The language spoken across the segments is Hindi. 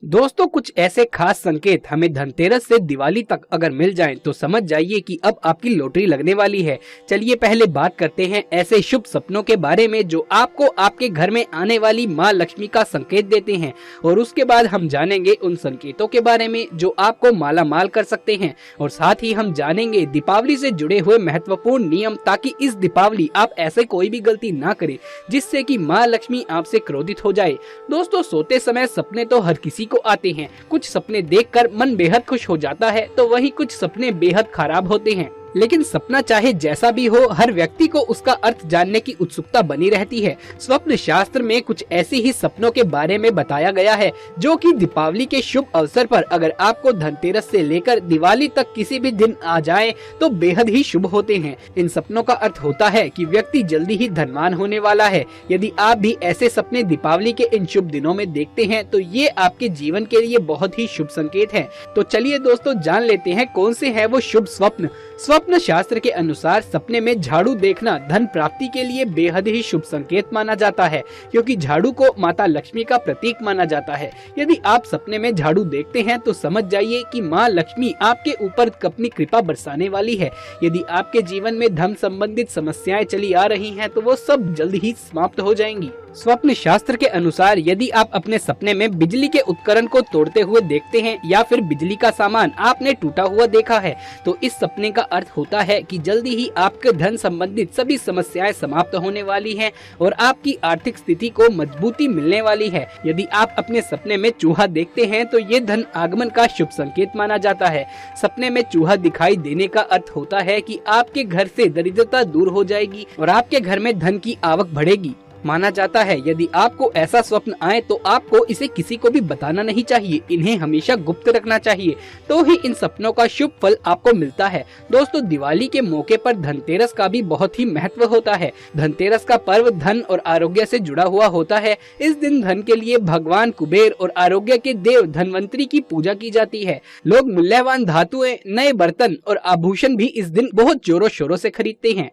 दोस्तों, कुछ ऐसे खास संकेत हमें धनतेरस से दिवाली तक अगर मिल जाएं तो समझ जाइए कि अब आपकी लॉटरी लगने वाली है। चलिए पहले बात करते हैं ऐसे शुभ सपनों के बारे में जो आपको आपके घर में आने वाली माँ लक्ष्मी का संकेत देते हैं, और उसके बाद हम जानेंगे उन संकेतों के बारे में जो आपको माला माल कर सकते हैं, और साथ ही हम जानेंगे दीपावली से जुड़े हुए महत्वपूर्ण नियम, ताकि इस दीपावली आप ऐसे कोई भी गलती ना करें जिससे कि माँ लक्ष्मी आपसे क्रोधित हो जाए। दोस्तों, सोते समय सपने तो हर किसी को आते हैं। कुछ सपने देखकर मन बेहद खुश हो जाता है, तो वहीं कुछ सपने बेहद खराब होते हैं। लेकिन सपना चाहे जैसा भी हो, हर व्यक्ति को उसका अर्थ जानने की उत्सुकता बनी रहती है। स्वप्न शास्त्र में कुछ ऐसे ही सपनों के बारे में बताया गया है जो कि दीपावली के शुभ अवसर पर अगर आपको धनतेरस से लेकर दिवाली तक किसी भी दिन आ जाए तो बेहद ही शुभ होते हैं। इन सपनों का अर्थ होता है कि व्यक्ति जल्दी ही धनवान होने वाला है। यदि आप भी ऐसे सपने दीपावली के इन शुभ दिनों में देखते हैं तो ये आपके जीवन के लिए बहुत ही शुभ संकेत है। तो चलिए दोस्तों, जान लेते हैं कौन से है वो शुभ स्वप्न। स्वप्न शास्त्र के अनुसार सपने में झाड़ू देखना धन प्राप्ति के लिए बेहद ही शुभ संकेत माना जाता है, क्योंकि झाड़ू को माता लक्ष्मी का प्रतीक माना जाता है। यदि आप सपने में झाड़ू देखते हैं तो समझ जाइए कि माँ लक्ष्मी आपके ऊपर अपनी कृपा बरसाने वाली है। यदि आपके जीवन में धन संबंधित समस्याएं चली आ रही हैं तो वो सब जल्द ही समाप्त हो जाएंगी। स्वप्न शास्त्र के अनुसार यदि आप अपने सपने में बिजली के उपकरण को तोड़ते हुए देखते हैं या फिर बिजली का सामान आपने टूटा हुआ देखा है तो इस सपने का अर्थ होता है कि जल्दी ही आपके धन संबंधित सभी समस्याएं समाप्त होने वाली हैं और आपकी आर्थिक स्थिति को मजबूती मिलने वाली है। यदि आप अपने सपने में चूहा देखते हैं तो ये धन आगमन का शुभ संकेत माना जाता है। सपने में चूहा दिखाई देने का अर्थ होता है कि आपके घर से दरिद्रता दूर हो जाएगी और आपके घर में धन की आवक बढ़ेगी। माना जाता है यदि आपको ऐसा स्वप्न आए तो आपको इसे किसी को भी बताना नहीं चाहिए, इन्हें हमेशा गुप्त रखना चाहिए, तो ही इन सपनों का शुभ फल आपको मिलता है। दोस्तों, दिवाली के मौके पर धनतेरस का भी बहुत ही महत्व होता है। धनतेरस का पर्व धन और आरोग्य से जुड़ा हुआ होता है। इस दिन धन के लिए भगवान कुबेर और आरोग्य के देव धनवंतरी की पूजा की जाती है। लोग मूल्यवान धातुएं, नए बर्तन और आभूषण भी इस दिन बहुत जोरों शोरों से खरीदते हैं।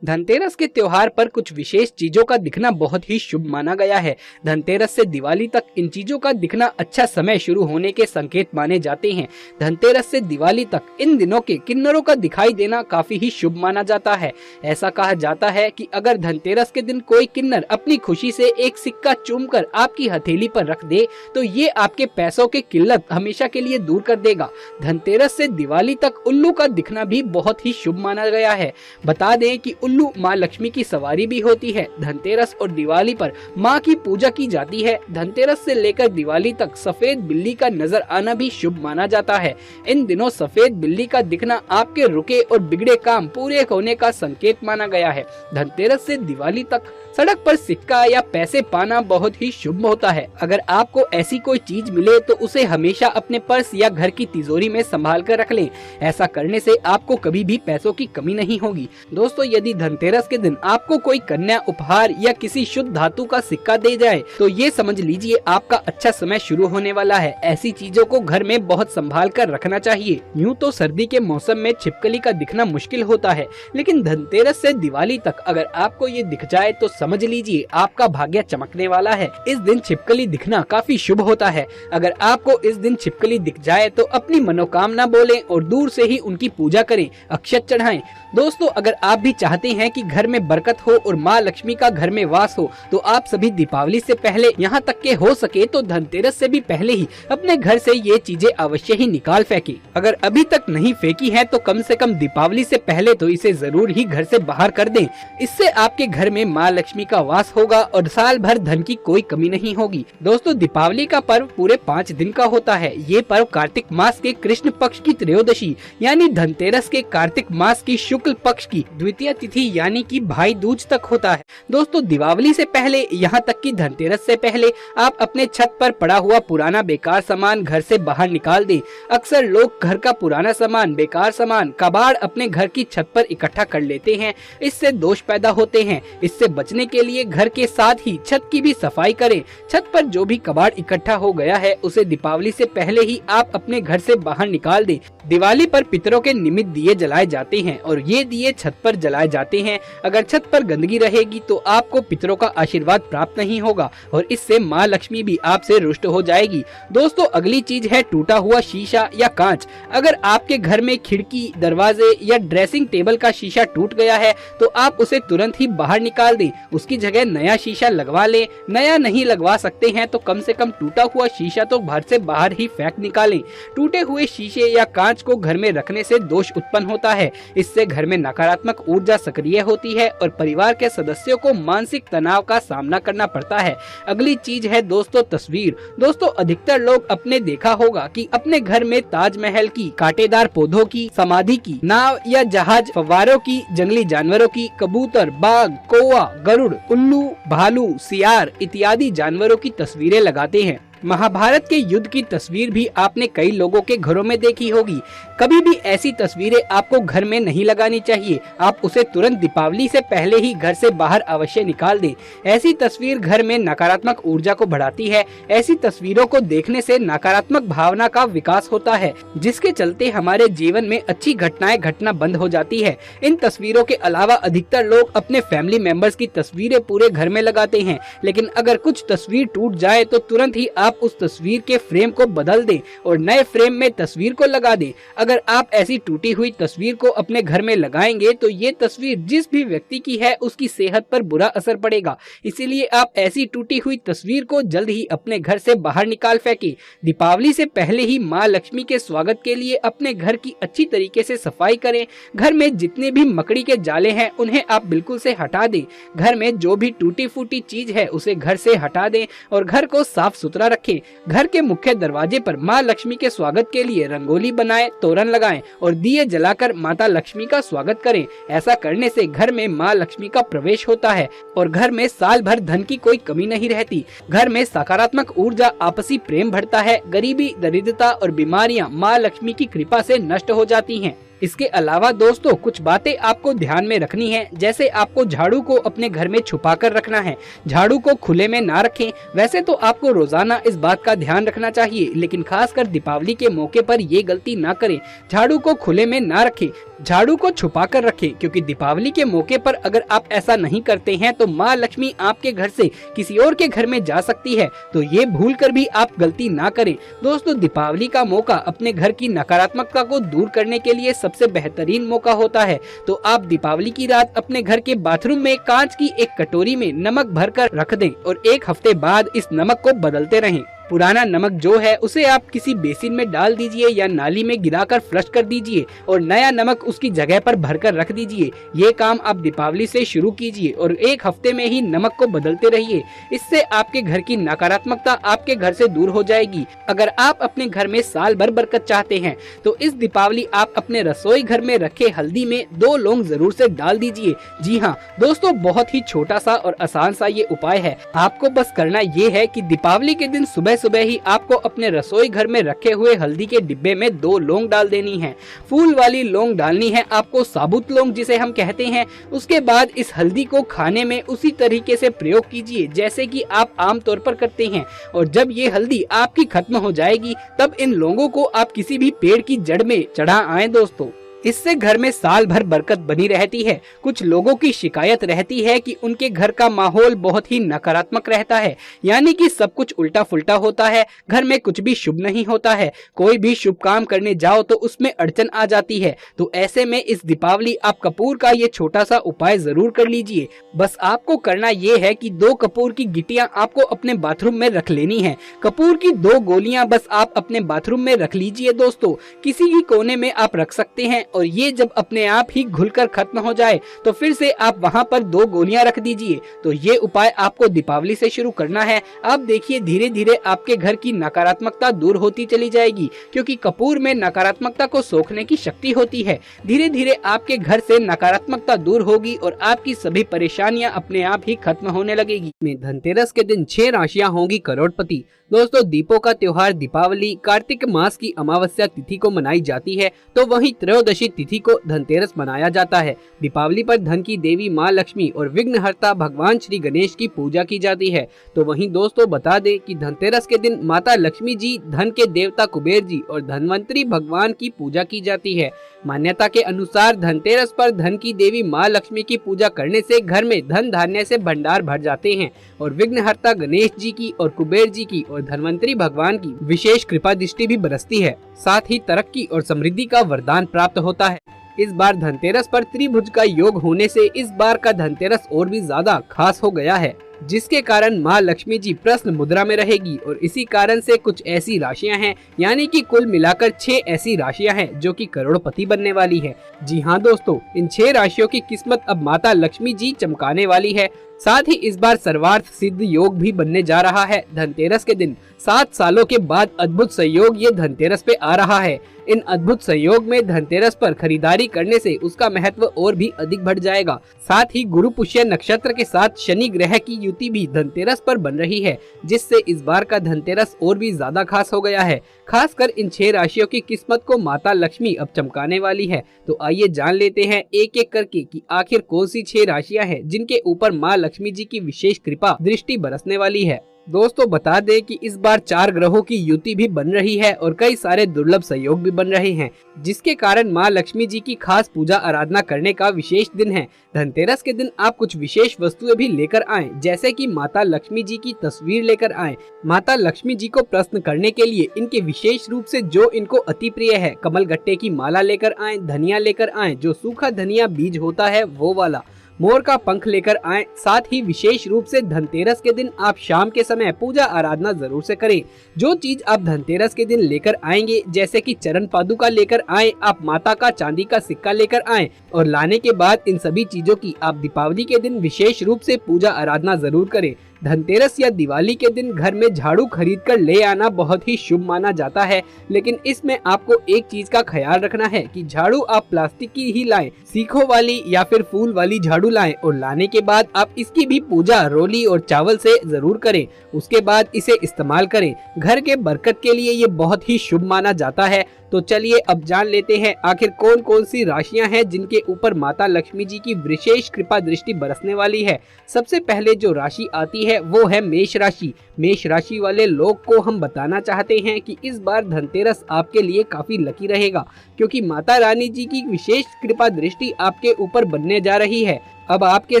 धनतेरस के त्योहार पर कुछ विशेष चीजों का दिखना बहुत ही शुभ माना गया है। धनतेरस से दिवाली तक इन चीजों का दिखना अच्छा समय शुरू होने के संकेत माने जाते हैं। धनतेरस से दिवाली तक इन दिनों के किन्नरों का दिखाई देना काफी ही शुभ माना जाता है। ऐसा कहा जाता है कि अगर धनतेरस के दिन कोई किन्नर अपनी खुशी से एक सिक्का चूमकर आपकी हथेली पर रख दे तो ये आपके पैसों की किल्लत हमेशा के लिए दूर कर देगा। धनतेरस से दिवाली तक उल्लू का दिखना भी बहुत ही शुभ माना गया है। बता दें कि उल्लू माँ लक्ष्मी की सवारी भी होती है। धनतेरस और दिवाली पर माँ की पूजा की जाती है। धनतेरस से लेकर दिवाली तक सफेद बिल्ली का नजर आना भी शुभ माना जाता है। इन दिनों सफेद बिल्ली का दिखना आपके रुके और बिगड़े काम पूरे होने का संकेत माना गया है। धनतेरस से दिवाली तक सड़क पर सिक्का या पैसे पाना बहुत ही शुभ होता है। अगर आपको ऐसी कोई चीज मिले तो उसे हमेशा अपने पर्स या घर की तिजोरी में संभाल कर रख लें। ऐसा करने से आपको कभी भी पैसों की कमी नहीं होगी। दोस्तों, यदि धनतेरस के दिन आपको कोई कन्या उपहार या किसी शुद्ध धातु का सिक्का दे जाए तो ये समझ लीजिए आपका अच्छा समय शुरू होने वाला है। ऐसी चीजों को घर में बहुत संभाल कर रखना चाहिए। यूँ तो सर्दी के मौसम में छिपकली का दिखना मुश्किल होता है, लेकिन धनतेरस से दिवाली तक अगर आपको ये दिख जाए तो समझ लीजिए आपका भाग्य चमकने वाला है। इस दिन छिपकली दिखना काफी शुभ होता है। अगर आपको इस दिन छिपकली दिख जाए तो अपनी मनोकामना बोलें और दूर से ही उनकी पूजा करें, अक्षत चढ़ाएं। दोस्तों, अगर आप भी चाहते हैं कि घर में बरकत हो और माँ लक्ष्मी का घर में वास हो तो आप सभी दीपावली से पहले, यहाँ तक के हो सके तो धनतेरस से भी पहले ही अपने घर से ये चीजें अवश्य ही निकाल फेंकें। अगर अभी तक नहीं फेंकी है तो कम से कम दीपावली से पहले तो इसे जरूर ही घर से बाहर कर दें। इससे आपके घर में माँ लक्ष्मी का वास होगा और साल भर धन की कोई कमी नहीं होगी। दोस्तों, दीपावली का पर्व पूरे 5 दिन का होता है। ये पर्व कार्तिक मास के कृष्ण पक्ष की त्रयोदशी यानी धनतेरस के कार्तिक मास की शुक्ल पक्ष की द्वितीय तिथि यानी कि भाई दूज तक होता है। दोस्तों, दीपावली से पहले यहाँ तक कि धनतेरस से पहले आप अपने छत पर पड़ा हुआ पुराना बेकार सामान घर से बाहर निकाल दें। अक्सर लोग घर का पुराना सामान, बेकार सामान, कबाड़ अपने घर की छत पर इकट्ठा कर लेते हैं। इससे दोष पैदा होते हैं। इससे बचने करने के लिए घर के साथ ही छत की भी सफाई करें। छत पर जो भी कबाड़ इकट्ठा हो गया है उसे दीपावली से पहले ही आप अपने घर से बाहर निकाल दें। दिवाली पर पितरों के निमित्त दिए जलाए जाते हैं और ये दिए छत पर जलाए जाते हैं। अगर छत पर गंदगी रहेगी तो आपको पितरों का आशीर्वाद प्राप्त नहीं होगा और इससे माँ लक्ष्मी भी आपसे रुष्ट हो जाएगी। दोस्तों, अगली चीज है टूटा हुआ शीशा या कांच। अगर आपके घर में खिड़की, दरवाजे या ड्रेसिंग टेबल का शीशा टूट गया है तो आप उसे तुरंत ही बाहर निकाल दें। उसकी जगह नया शीशा लगवा लें। नया नहीं लगवा सकते हैं तो कम से कम टूटा हुआ शीशा तो घर से बाहर ही फेंक निकालें। टूटे हुए शीशे या कांच को घर में रखने से दोष उत्पन्न होता है। इससे घर में नकारात्मक ऊर्जा सक्रिय होती है और परिवार के सदस्यों को मानसिक तनाव का सामना करना पड़ता है। अगली चीज है दोस्तों तस्वीर। दोस्तों, अधिकतर लोग अपने देखा होगा कि अपने घर में ताजमहल की, कांटेदार पौधों की, समाधि की, नाव या जहाज, फव्वारों की, जंगली जानवरों की, कबूतर, बाघ, कौवा, गरुड़, उल्लू, भालू, सियार इत्यादि जानवरों की तस्वीरें लगाते हैं। महाभारत के युद्ध की तस्वीर भी आपने कई लोगों के घरों में देखी होगी। कभी भी ऐसी तस्वीरें आपको घर में नहीं लगानी चाहिए। आप उसे तुरंत दीपावली से पहले ही घर से बाहर अवश्य निकाल दें। ऐसी तस्वीर घर में नकारात्मक ऊर्जा को बढ़ाती है। ऐसी तस्वीरों को देखने से नकारात्मक भावना का विकास होता है, जिसके चलते हमारे जीवन में अच्छी घटनाएं घटना बंद हो जाती है। इन तस्वीरों के अलावा अधिकतर लोग अपने फैमिली मेंबर्स की तस्वीरें पूरे घर में लगाते हैं, लेकिन अगर कुछ तस्वीर टूट जाए तो तुरंत ही आप उस तस्वीर के फ्रेम को बदल दें और नए फ्रेम में तस्वीर को लगा दें। अगर आप ऐसी टूटी हुई तस्वीर को अपने घर में लगाएंगे तो ये तस्वीर जिस भी व्यक्ति की है उसकी सेहत पर बुरा असर पड़ेगा। इसीलिए आप ऐसी टूटी हुई तस्वीर को जल्द ही अपने घर से बाहर निकाल फेंकें। दीपावली से पहले ही माँ लक्ष्मी के स्वागत के लिए अपने घर की अच्छी तरीके से सफाई करें। घर में जितने भी मकड़ी के जाले हैं उन्हें आप बिल्कुल से हटा दें। घर में जो भी टूटी फूटी चीज है उसे घर से हटा दें और घर को साफ सुथरा रखें। घर के मुख्य दरवाजे पर माँ लक्ष्मी के स्वागत के लिए रंगोली बनाएं, तोरण लगाएं और दिए जलाकर माता लक्ष्मी का स्वागत करें। ऐसा करने से घर में माँ लक्ष्मी का प्रवेश होता है और घर में साल भर धन की कोई कमी नहीं रहती। घर में सकारात्मक ऊर्जा, आपसी प्रेम बढ़ता है। गरीबी, दरिद्रता और बीमारियां माँ लक्ष्मी की कृपा से नष्ट हो जाती हैं। इसके अलावा दोस्तों कुछ बातें आपको ध्यान में रखनी है, जैसे आपको झाड़ू को अपने घर में छुपा कर रखना है। झाड़ू को खुले में ना रखें। वैसे तो आपको रोजाना इस बात का ध्यान रखना चाहिए, लेकिन खासकर दीपावली के मौके पर ये गलती ना करें। झाड़ू को खुले में ना रखें, झाड़ू को छुपा कर रखें, क्योंकि दीपावली के मौके पर अगर आप ऐसा नहीं करते हैं तो माँ लक्ष्मी आपके घर से किसी और के घर में जा सकती है। तो ये भूल कर भी आप गलती ना करें। दोस्तों, दीपावली का मौका अपने घर की नकारात्मकता को दूर करने के लिए सबसे बेहतरीन मौका होता है। तो आप दीपावली की रात अपने घर के बाथरूम में कांच की एक कटोरी में नमक भरकर रख दें और एक हफ्ते बाद इस नमक को बदलते रहें। पुराना नमक जो है उसे आप किसी बेसिन में डाल दीजिए या नाली में गिराकर फ्लश कर दीजिए और नया नमक उसकी जगह पर भरकर रख दीजिए। ये काम आप दीपावली से शुरू कीजिए और एक हफ्ते में ही नमक को बदलते रहिए। इससे आपके घर की नकारात्मकता आपके घर से दूर हो जाएगी। अगर आप अपने घर में साल भर बरकत चाहते हैं तो इस दीपावली आप अपने रसोई घर में रखे हल्दी में 2 लौंग जरूर से डाल दीजिए। जी हाँ दोस्तों, बहुत ही छोटा सा और आसान सा ये उपाय है। आपको बस करना ये है कि दीपावली के दिन सुबह सुबह ही आपको अपने रसोई घर में रखे हुए हल्दी के डिब्बे में 2 लौंग डाल देनी है। फूल वाली लौंग डालनी है आपको, साबुत लौंग जिसे हम कहते हैं। उसके बाद इस हल्दी को खाने में उसी तरीके से प्रयोग कीजिए जैसे कि आप आम तौर पर करते हैं और जब ये हल्दी आपकी खत्म हो जाएगी तब इन लौंगों को आप किसी भी पेड़ की जड़ में चढ़ा आएं दोस्तों। इससे घर में साल भर बरकत बनी रहती है। कुछ लोगों की शिकायत रहती है कि उनके घर का माहौल बहुत ही नकारात्मक रहता है, यानी कि सब कुछ उल्टा फुल्टा होता है, घर में कुछ भी शुभ नहीं होता है, कोई भी शुभ काम करने जाओ तो उसमें अड़चन आ जाती है। तो ऐसे में इस दीपावली आप कपूर का ये छोटा सा उपाय जरूर कर लीजिए। बस आपको करना ये है कि 2 कपूर की गिट्टियां आपको अपने बाथरूम में रख लेनी है। कपूर की 2 गोलियां बस आप अपने बाथरूम में रख लीजिए दोस्तों। किसी भी कोने में आप रख सकते हैं और ये जब अपने आप ही घुलकर खत्म हो जाए तो फिर से आप वहां पर 2 गोलियां रख दीजिए। तो ये उपाय आपको दीपावली से शुरू करना है। आप देखिए धीरे धीरे आपके घर की नकारात्मकता दूर होती चली जाएगी, क्योंकि कपूर में नकारात्मकता को सोखने की शक्ति होती है। धीरे धीरे आपके घर से नकारात्मकता दूर होगी और आपकी सभी परेशानियां अपने आप ही खत्म होने लगेगी। धनतेरस के दिन 6 राशियां होंगी करोड़पति। दोस्तों, दीपों का त्योहार दीपावली कार्तिक मास की अमावस्या तिथि को मनाई जाती है, तो वहीं त्रयोदशी त्रयोदशी तिथि को धनतेरस मनाया जाता है। दीपावली पर धन की देवी माँ लक्ष्मी और विघ्नहर्ता भगवान श्री गणेश की पूजा की जाती है। तो वहीं दोस्तों बता दें कि धनतेरस के दिन माता लक्ष्मी जी, धन के देवता कुबेर जी और धनवंतरी भगवान की पूजा की जाती है। मान्यता के अनुसार धनतेरस पर धन की देवी माँ लक्ष्मी की पूजा करने से घर में धन धान्य से भंडार भर जाते हैं और विघ्नहर्ता गणेश जी की और कुबेर जी की और धनवंतरी भगवान की विशेष कृपा दृष्टि भी बरसती है। साथ ही तरक्की और समृद्धि का वरदान प्राप्त होता है। इस बार धनतेरस पर त्रिभुज का योग होने से इस बार का धनतेरस और भी ज्यादा खास हो गया है, जिसके कारण माँ लक्ष्मी जी प्रश्न मुद्रा में रहेगी और इसी कारण से कुछ ऐसी राशियां हैं, यानी कि कुल मिलाकर 6 ऐसी राशियां हैं जो कि करोड़पति बनने वाली है। जी हाँ दोस्तों, इन 6 राशियों की किस्मत अब माता लक्ष्मी जी चमकाने वाली है। साथ ही इस बार सर्वार्थ सिद्ध योग भी बनने जा रहा है। धनतेरस के दिन 7 सालों के बाद अद्भुत संयोग ये धनतेरस पे आ रहा है। इन अद्भुत संयोग में धनतेरस पर खरीदारी करने से उसका महत्व और भी अधिक बढ़ जाएगा। साथ ही गुरु पुष्य नक्षत्र के साथ शनि ग्रह की युति भी धनतेरस पर बन रही है, जिससे इस बार का धनतेरस और भी ज्यादा खास हो गया है। खासकर इन 6 राशियों की किस्मत को माता लक्ष्मी अब चमकाने वाली है। तो आइए जान लेते हैं एक एक करके कि आखिर कौन सी 6 राशियां हैं जिनके ऊपर माँ लक्ष्मी जी की विशेष कृपा दृष्टि बरसने वाली है। दोस्तों बता दें कि इस बार 4 ग्रहों की युति भी बन रही है और कई सारे दुर्लभ संयोग भी बन रहे हैं, जिसके कारण माँ लक्ष्मी जी की खास पूजा आराधना करने का विशेष दिन है। धनतेरस के दिन आप कुछ विशेष वस्तुएं भी लेकर आएं, जैसे कि माता लक्ष्मी जी की तस्वीर लेकर आएं। माता लक्ष्मी जी को प्रसन्न करने के लिए इनके विशेष रूप से जो इनको अति प्रिय है, कमल गट्टे की माला लेकर आएं, धनिया लेकर आएं, जो सूखा धनिया बीज होता है वो वाला, मोर का पंख लेकर आएं। साथ ही विशेष रूप से धनतेरस के दिन आप शाम के समय पूजा आराधना जरूर से करें। जो चीज आप धनतेरस के दिन लेकर आएंगे, जैसे कि चरण पादुका लेकर आएं, आप माता का चांदी का सिक्का लेकर आएं और लाने के बाद इन सभी चीजों की आप दीपावली के दिन विशेष रूप से पूजा आराधना जरूर करें। धनतेरस या दिवाली के दिन घर में झाड़ू खरीद कर ले आना बहुत ही शुभ माना जाता है, लेकिन इसमें आपको एक चीज का ख्याल रखना है कि झाड़ू आप प्लास्टिक की ही लाएं, सीखों वाली या फिर फूल वाली झाड़ू लाएं और लाने के बाद आप इसकी भी पूजा रोली और चावल से जरूर करें। उसके बाद इसे इस्तेमाल करें। घर के बरकत के लिए ये बहुत ही शुभ माना जाता है। तो चलिए अब जान लेते हैं आखिर कौन कौन सी राशियां हैं जिनके ऊपर माता लक्ष्मी जी की विशेष कृपा दृष्टि बरसने वाली है। सबसे पहले जो राशि आती है वो है मेष राशि। मेष राशि वाले लोग को हम बताना चाहते हैं कि इस बार धनतेरस आपके लिए काफी लकी रहेगा, क्योंकि माता रानी जी की विशेष कृपा दृष्टि आपके ऊपर बनने जा रही है। अब आपके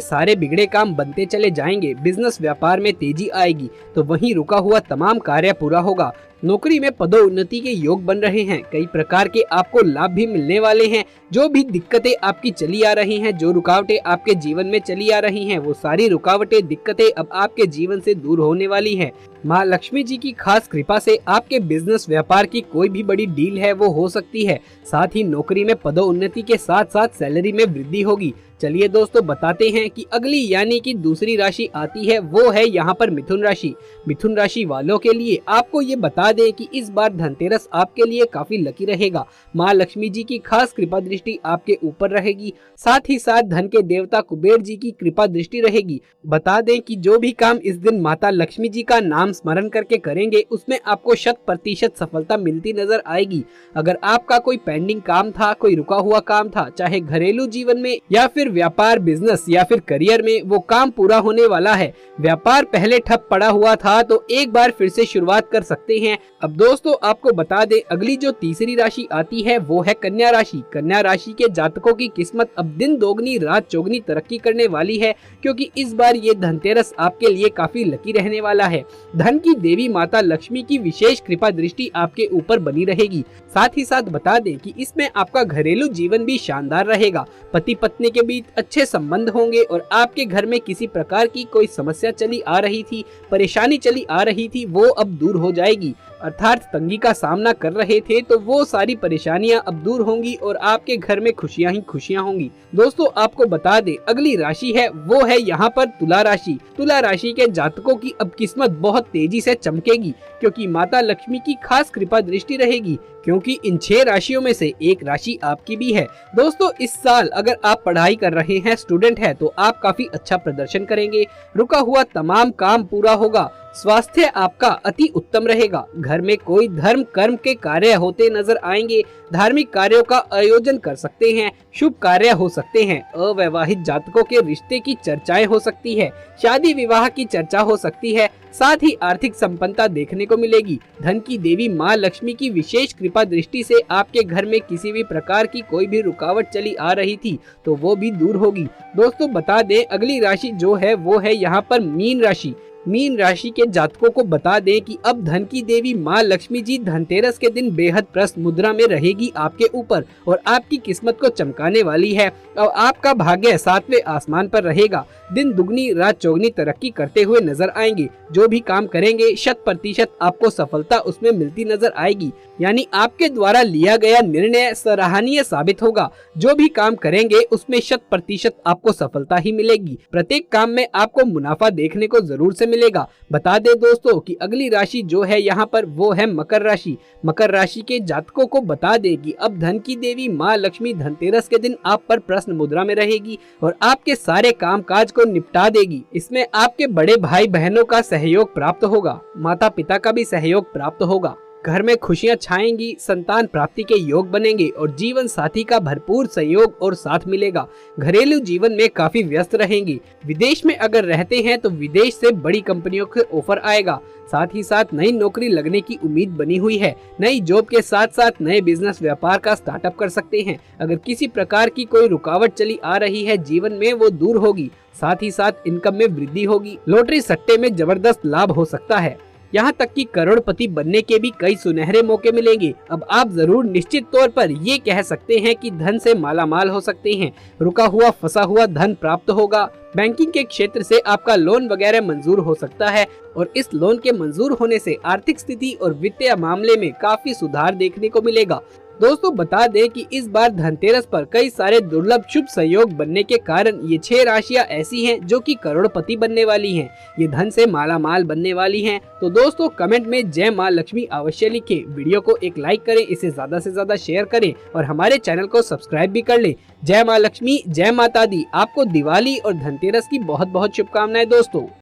सारे बिगड़े काम बनते चले जाएंगे, बिजनेस व्यापार में तेजी आएगी, तो वहीं रुका हुआ तमाम कार्य पूरा होगा। नौकरी में पदोन्नति के योग बन रहे हैं। कई प्रकार के आपको लाभ भी मिलने वाले हैं। जो भी दिक्कतें आपकी चली आ रही हैं, जो रुकावटें आपके जीवन में चली आ रही हैं, वो सारी रुकावटें, दिक्कतें अब आपके जीवन से दूर होने वाली हैं। माँ लक्ष्मी जी की खास कृपा से आपके बिजनेस व्यापार की कोई भी बड़ी डील है वो हो सकती है। साथ ही नौकरी में पदोन्नति के साथ साथ सैलरी में वृद्धि होगी। चलिए दोस्तों बताते हैं कि अगली यानी कि दूसरी राशि आती है वो है यहाँ पर मिथुन राशि। मिथुन राशि वालों के लिए आपको ये बता दें कि इस बार धनतेरस आपके लिए काफी लकी रहेगा। माँ लक्ष्मी जी की खास कृपा दृष्टि आपके ऊपर रहेगी। साथ ही साथ धन के देवता कुबेर जी की कृपा दृष्टि रहेगी। बता दें कि जो भी काम इस दिन माता लक्ष्मी जी का नाम स्मरण करके करेंगे उसमें आपको 100% सफलता मिलती नजर आएगी। अगर आपका कोई पेंडिंग काम था, कोई रुका हुआ काम था, चाहे घरेलू जीवन में या फिर व्यापार, बिजनेस या फिर करियर में, वो काम पूरा होने वाला है। व्यापार पहले ठप पड़ा हुआ था तो एक बार फिर से शुरुआत कर सकते हैं। अब दोस्तों आपको बता दें अगली जो तीसरी राशि आती है वो है कन्या राशि। कन्या राशि के जातकों की किस्मत अब दिन दोगुनी रात चौगुनी तरक्की करने वाली है, क्योंकि इस बार ये धनतेरस आपके लिए काफी लकी रहने वाला है। धन की देवी माता लक्ष्मी की विशेष कृपा दृष्टि आपके ऊपर बनी रहेगी। साथ ही साथ बता दें कि इसमें आपका घरेलू जीवन भी शानदार रहेगा। पति पत्नी के बीच अच्छे संबंध होंगे और आपके घर में किसी प्रकार की कोई समस्या चली आ रही थी, परेशानी चली आ रही थी, वो अब दूर हो जाएगी। अर्थात तंगी का सामना कर रहे थे तो वो सारी परेशानियां अब दूर होंगी और आपके घर में खुशियां ही खुशियां होंगी। दोस्तों आपको बता दें अगली राशि है वो है यहाँ पर तुला राशि। तुला राशि के जातकों की अब किस्मत बहुत तेजी से चमकेगी, क्योंकि माता लक्ष्मी की खास कृपा दृष्टि रहेगी, क्योंकि इन 6 राशियों में से एक राशि आपकी भी है। दोस्तों इस साल अगर आप पढ़ाई कर रहे हैं, स्टूडेंट है, तो आप काफी अच्छा प्रदर्शन करेंगे। रुका हुआ तमाम काम पूरा होगा। स्वास्थ्य आपका अति उत्तम रहेगा। घर में कोई धर्म कर्म के कार्य होते नजर आएंगे। धार्मिक कार्यों का आयोजन कर सकते हैं। शुभ कार्य हो सकते हैं। अवैवाहित जातकों के रिश्ते की चर्चाएं हो सकती है। शादी विवाह की चर्चा हो सकती है। साथ ही आर्थिक संपन्नता देखने को मिलेगी। धन की देवी माँ लक्ष्मी की विशेष कृपा दृष्टि से आपके घर में किसी भी प्रकार की कोई भी रुकावट चली आ रही थी तो वो भी दूर होगी। दोस्तों बता दें, अगली राशि जो है वो है यहाँ पर मीन राशि। मीन राशि के जातकों को बता दें कि अब धन की देवी माँ लक्ष्मी जी धनतेरस के दिन बेहद प्रसन्न मुद्रा में रहेगी आपके ऊपर और आपकी किस्मत को चमकाने वाली है। और आपका भाग्य 7वें आसमान पर रहेगा। दिन दुगनी रात चौगनी तरक्की करते हुए नजर आएंगे। जो भी काम करेंगे 100% आपको सफलता उसमें मिलती नजर आएगी। यानी आपके द्वारा लिया गया निर्णय सराहनीय साबित होगा। जो भी काम करेंगे उसमें 100% आपको सफलता ही मिलेगी। प्रत्येक काम में आपको मुनाफा देखने को जरूर से मिलेगा। बता दे दोस्तों कि अगली राशि जो है यहाँ पर वो है मकर राशि। मकर राशि के जातकों को बता दे कि अब धन की देवी माँ लक्ष्मी धनतेरस के दिन आप पर प्रसन्न मुद्रा में रहेगी और आपके सारे काम काज को निपटा देगी। इसमें आपके बड़े भाई बहनों का सहयोग प्राप्त होगा। माता पिता का भी सहयोग प्राप्त होगा। घर में खुशियां छाएंगी। संतान प्राप्ति के योग बनेंगे और जीवन साथी का भरपूर सहयोग और साथ मिलेगा। घरेलू जीवन में काफी व्यस्त रहेंगी। विदेश में अगर रहते हैं तो विदेश से बड़ी कंपनियों के ऑफर आएगा। साथ ही साथ नई नौकरी लगने की उम्मीद बनी हुई है। नई जॉब के साथ साथ नए बिजनेस व्यापार का स्टार्टअप कर सकते हैं। अगर किसी प्रकार की कोई रुकावट चली आ रही है जीवन में वो दूर होगी। साथ ही साथ इनकम में वृद्धि होगी। लॉटरी सट्टे में जबरदस्त लाभ हो सकता है। यहाँ तक कि करोड़पति बनने के भी कई सुनहरे मौके मिलेंगे। अब आप जरूर निश्चित तौर पर ये कह सकते हैं कि धन से मालामाल हो सकते हैं। रुका हुआ फंसा हुआ धन प्राप्त होगा। बैंकिंग के क्षेत्र से आपका लोन वगैरह मंजूर हो सकता है और इस लोन के मंजूर होने से आर्थिक स्थिति और वित्तीय मामले में काफी सुधार देखने को मिलेगा। दोस्तों बता दें कि इस बार धनतेरस पर कई सारे दुर्लभ शुभ संयोग बनने के कारण ये 6 राशियां ऐसी हैं जो कि करोड़पति बनने वाली हैं। ये धन से मालामाल बनने वाली हैं। तो दोस्तों कमेंट में जय माँ लक्ष्मी अवश्य लिखें। वीडियो को एक लाइक करें, इसे ज्यादा से ज्यादा शेयर करें और हमारे चैनल को सब्सक्राइब भी कर लें। जय माँ लक्ष्मी, जय माता दी। आपको दिवाली और धनतेरस की बहुत बहुत शुभकामनाएं दोस्तों।